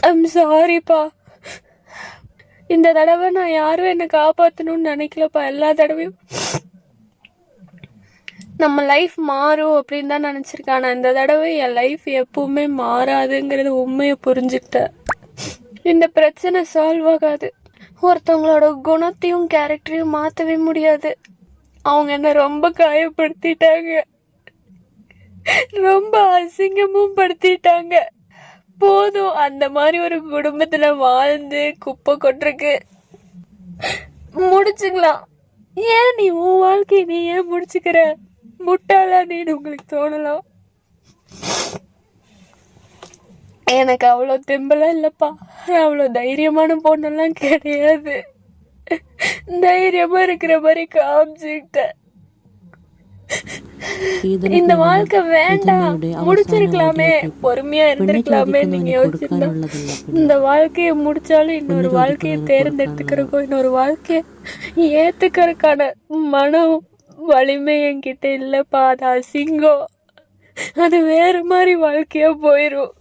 I'm சாரிப்பா. இந்த தடவை நான் யாரும் என்னை காப்பாற்றணும்னு நினைக்கலப்பா. எல்லா தடவையும் நம்ம லைஃப் மாறும் அப்படின்னு தான் நினச்சிருக்கேன். ஆனால் இந்த தடவை என் லைஃப் எப்பவுமே மாறாதுங்கிறது உண்மையை புரிஞ்சுக்கிட்டேன். இந்த பிரச்சனை சால்வ் ஆகாது. ஒருத்தவங்களோட குணத்தையும் கேரக்டரையும் மாற்றவே முடியாது. அவங்க என்ன ரொம்ப காயப்படுத்திட்டாங்க, ரொம்ப அசிங்கமும் படுத்திட்டாங்க. போதும், அந்த மாதிரி ஒரு குடும்பத்துல வாழ்ந்து குப்பை கொட்டுருக்கு. முடிச்சுக்கலாம். ஏன் நீ உன் வாழ்க்கையை நீ ஏன் முடிச்சுக்கிற? முட்டாளா நீன்னு உங்களுக்கு தோணலாம். எனக்கு அவ்வளோ தெம்பெல்லாம் இல்லைப்பா. அவ்வளோ தைரியமான பொண்ணெல்லாம் கிடையாது. தைரியமா இருக்கிற மாதிரி காமிச்சுக்கிட்டேன். இந்த வாழ்க்கை வேண்டாம், முடிச்சிருக்கலாமே, பொறுமையா இருந்திருக்கலாமே நீங்க யோசிச்சிருந்தா. இந்த வாழ்க்கையை முடிச்சாலும் இன்னொரு வாழ்க்கையை தேர்ந்தெடுத்துக்கிறக்கோ இன்னொரு வாழ்க்கையை ஏத்துக்கிறதுக்கான மனம் வலிமை என்கிட்ட இல்லப்பா. அது அசிங்கம். அது வேற மாதிரி வாழ்க்கையா போயிரும்.